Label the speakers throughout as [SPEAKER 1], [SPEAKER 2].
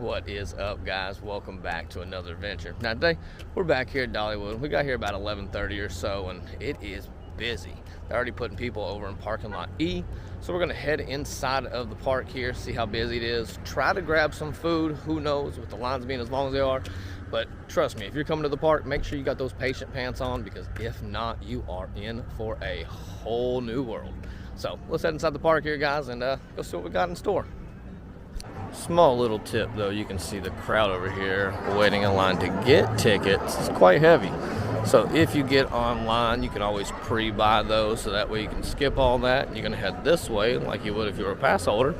[SPEAKER 1] What is up, guys? Welcome back to another adventure. Now today we're back here at Dollywood. We got here about 11:30 or so and it is busy. They're already putting people over in parking lot E, so we're gonna head inside of the park here, see how busy it is, try to grab some food. Who knows with the lines being as long as they are, but trust me, if you're coming to the park, make sure you got those patient pants on, because if not, you are in for a whole new world. So let's head inside the park here, guys, and go see what we got in store. Small little tip though, you can see the crowd over here waiting in line to get tickets. It's quite heavy. So if you get online, you can always pre-buy those, so that way you can skip all that and you're gonna head this way like you would if you were a pass holder,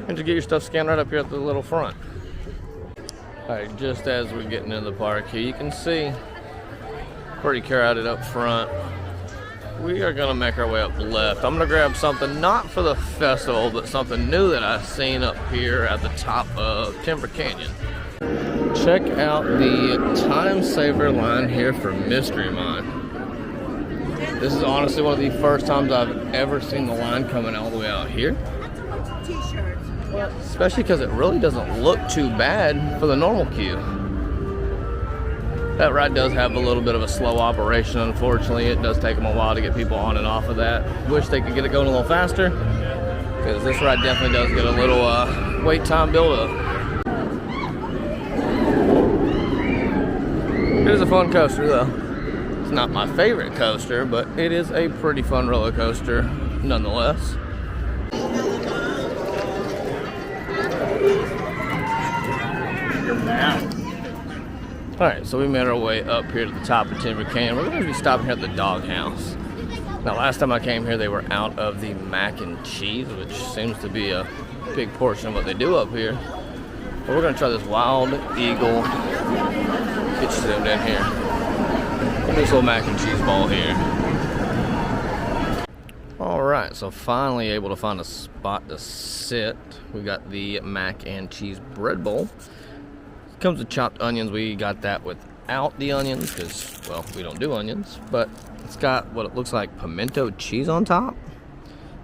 [SPEAKER 1] and to get your stuff scanned right up here at the little front. All right, just as we're getting into the park here, you can see pretty crowded up front. We are gonna make our way up left. I'm gonna grab something not for the festival, but something new that I've seen up here at the top of Timber Canyon. Check out the time saver line here for Mystery Mine. This is honestly one of the first times I've ever seen the line coming all the way out here. Especially because it really doesn't look too bad for the normal queue. That ride does have a little bit of a slow operation, unfortunately. It does take them a while to get people on and off of that. Wish they could get it going a little faster, because this ride definitely does get a little wait time build up. It is a fun coaster though. It's not my favorite coaster, but it is a pretty fun roller coaster nonetheless. Alright, so we made our way up here to the top of Timber Canyon. We're going to be stopping here at the Dog House. Now, last time I came here, they were out of the mac and cheese, which seems to be a big portion of what they do up here. But we're going to try this Wild Eagle. Get you zoomed in here. This little mac and cheese ball here. Alright, so finally able to find a spot to sit. We got the mac and cheese bread bowl. Comes with chopped onions. We got that without the onions because, well, we don't do onions, but it's got what it looks like pimento cheese on top.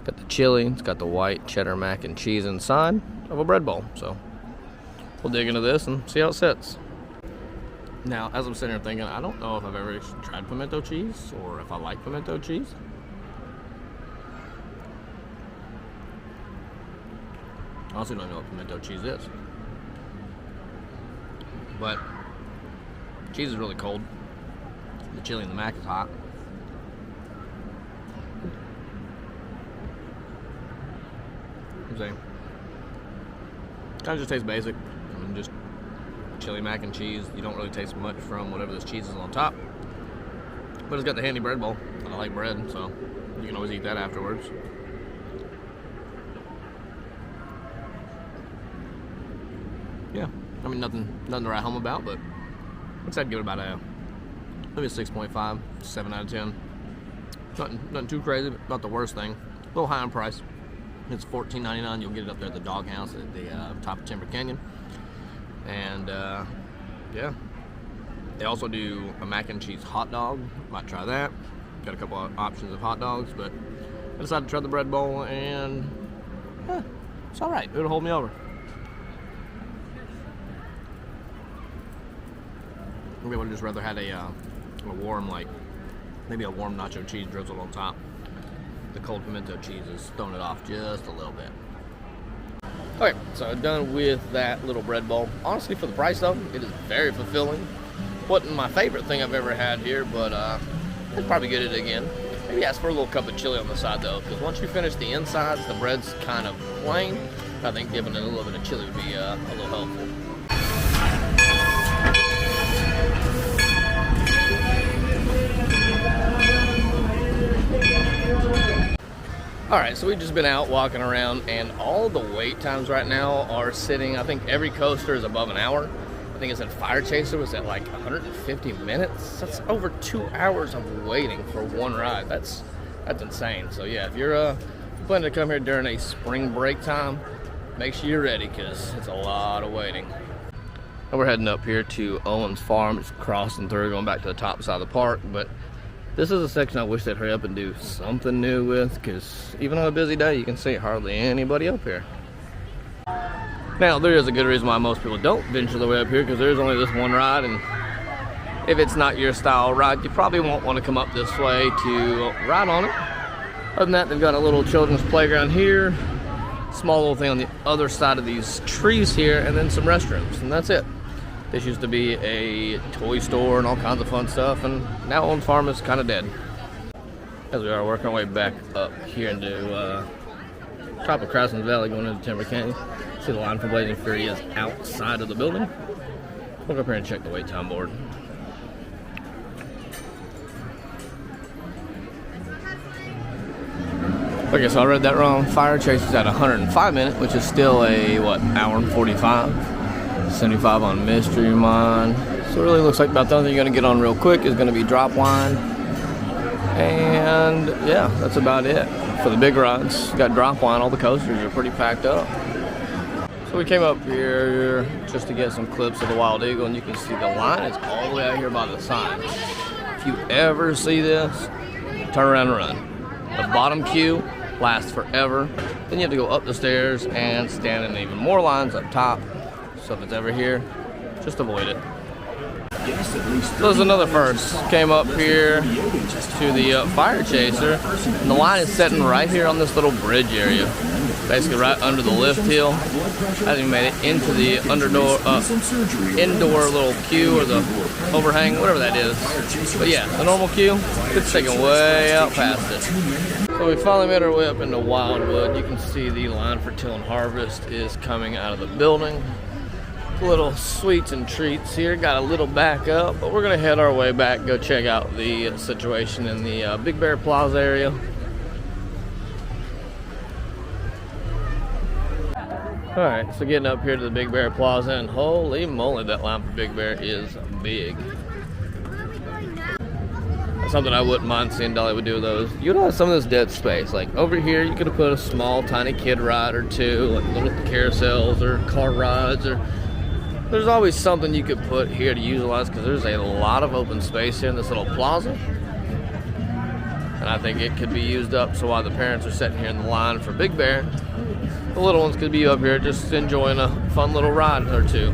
[SPEAKER 1] Got the chili, it's got the white cheddar mac and cheese inside of a bread bowl. So we'll dig into this and see how it sits. Now, as I'm sitting here thinking, I don't know if I've ever tried pimento cheese or if I like pimento cheese. I honestly don't know what pimento cheese is. But cheese is really cold. The chili and the mac is hot. Kind of just tastes basic. I mean, just chili, mac and cheese. You don't really taste much from whatever this cheese is on top. But it's got the handy bread bowl, and I like bread, so you can always eat that afterwards. Yeah. I mean, nothing to write home about, but I'd give it about maybe a 6.5, 7 out of 10. Nothing too crazy, but not the worst thing. A little high on price. It's $14.99. You'll get it up there at the Dog House at the top of Timber Canyon. And yeah, they also do a mac and cheese hot dog. Might try that. Got a couple of options of hot dogs, but I decided to try the bread bowl, and it's all right. It'll hold me over. Maybe I would have just rather had a warm, like, maybe a warm nacho cheese drizzled on top. The cold pimento cheese is throwing it off just a little bit. Okay, so I'm done with that little bread bowl. Honestly, for the price though, it is very fulfilling. Wasn't my favorite thing I've ever had here, but I'd probably get it again. Maybe ask for a little cup of chili on the side though, because once you finish the insides, the bread's kind of plain. I think giving it a little bit of chili would be a little helpful. Alright, so we've just been out walking around, and all the wait times right now are sitting, I think every coaster is above an hour. I think it said Fire Chaser was at like 150 minutes. That's over 2 hours of waiting for one ride. That's insane. So yeah, if you're planning to come here during a spring break time, make sure you're ready, because it's a lot of waiting. And we're heading up here to Owen's Farm, just crossing through, going back to the top side of the park, but this is a section I wish they'd hurry up and do something new with, because even on a busy day, you can see hardly anybody up here. Now, there is a good reason why most people don't venture the way up here, because there's only this one ride, and if it's not your style ride, you probably won't want to come up this way to ride on it. Other than that, they've got a little children's playground here, small little thing on the other side of these trees here, and then some restrooms, and that's it. This used to be a toy store and all kinds of fun stuff, and now Owens Farm is kind of dead. As we are working our way back up here into top of Craftsman's Valley going into Timber Canyon. See the line for Blazing Fury is outside of the building. We'll go up here and check the wait time board. Okay, so I read that wrong. Fire Chase is at 105 minutes, which is still a, what, hour and 45. 75 on Mystery Mine. So it really looks like about the only thing you're going to get on real quick is going to be Drop Line. And yeah, that's about it. For the big rides, you got Drop Line, all the coasters are pretty packed up. So we came up here just to get some clips of the Wild Eagle, and you can see the line is all the way out here by the sign. If you ever see this, turn around and run. The bottom queue lasts forever. Then you have to go up the stairs and stand in even more lines up top. So if it's ever here, just avoid it. So there's another first. Came up here to the Fire Chaser, and the line is setting right here on this little bridge area, basically right under the lift hill. Hasn't even made it into the indoor little queue or the overhang, whatever that is. But yeah, the normal queue, it's taken way out past it. So we finally made our way up into Wildwood. You can see the line for Till and Harvest is coming out of the building. Little sweets and treats here, got a little back up, but we're gonna head our way back, go check out the situation in the Big Bear Plaza area. All right, so getting up here to the Big Bear Plaza, and holy moly, that line for Big Bear is big. That's something I wouldn't mind seeing Dollywood do those. You'd have some of this dead space. Like over here, you could have put a small, tiny kid ride or two, like little carousels or car rides, or there's always something you could put here to utilize, because there's a lot of open space here in this little plaza. And I think it could be used up, so while the parents are sitting here in the line for Big Bear, the little ones could be up here just enjoying a fun little ride or two.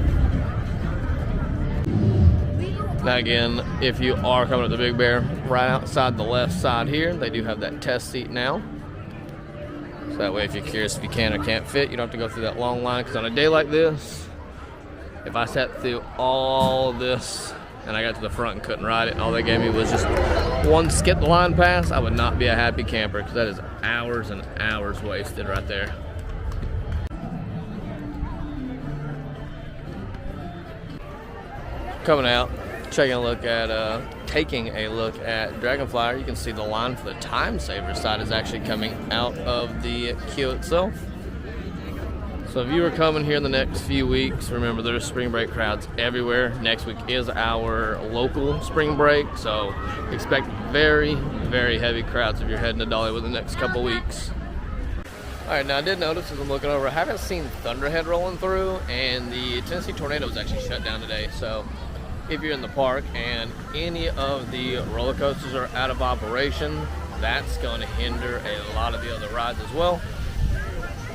[SPEAKER 1] Now again, if you are coming to the Big Bear, right outside the left side here, they do have that test seat now. So that way if you're curious if you can or can't fit, you don't have to go through that long line, because on a day like this, if I sat through all of this and I got to the front and couldn't ride it, and all they gave me was just one skip the line pass, I would not be a happy camper, because that is hours and hours wasted right there. Coming out, taking a look at Dragonflyer, you can see the line for the Time Saver side is actually coming out of the queue itself. So if you are coming here in the next few weeks, remember there's spring break crowds everywhere. Next week is our local spring break, so expect very, very heavy crowds if you're heading to Dollywood the next couple weeks. All right, now I did notice as I'm looking over, I haven't seen Thunderhead rolling through, and the Tennessee Tornado was actually shut down today. So if you're in the park and any of the roller coasters are out of operation, that's going to hinder a lot of the other rides as well.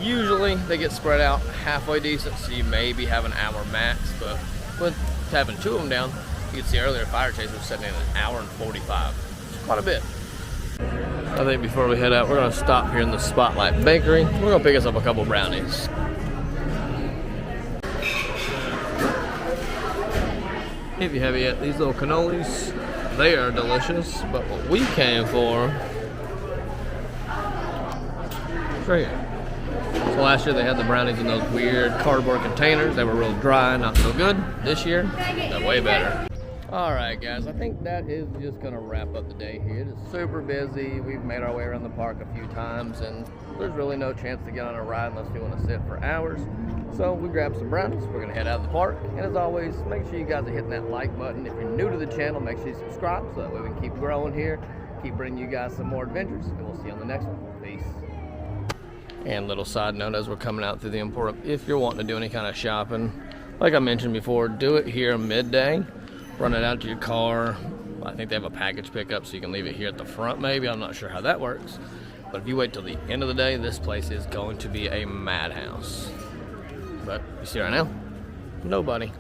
[SPEAKER 1] Usually they get spread out halfway decent, so you maybe have an hour max, but with having two of them down, you can see earlier Fire Chase was setting in an hour and 45. It's quite a bit. I think before we head out, we're going to stop here in the Spotlight Bakery. We're going to pick us up a couple brownies. If you haven't yet, these little cannolis, they are delicious, but what we came for is right here. So last year they had the brownies in those weird cardboard containers. They were real dry, not so good. This year, they're way better. All right, guys, I think that is just gonna wrap up the day here. It is super busy. We've made our way around the park a few times, and there's really no chance to get on a ride unless you want to sit for hours. So we grabbed some brownies. We're gonna head out of the park, and as always, make sure you guys are hitting that like button. If you're new to the channel, make sure you subscribe so that way we can keep growing here, keep bringing you guys some more adventures, and we'll see you on the next one. Peace. And little side note, as we're coming out through the Emporium, if you're wanting to do any kind of shopping, like I mentioned before, do it here midday. Run it out to your car. I think they have a package pickup, so you can leave it here at the front maybe. I'm not sure how that works. But if you wait till the end of the day, this place is going to be a madhouse. But you see right now, nobody.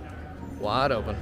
[SPEAKER 1] Wide open.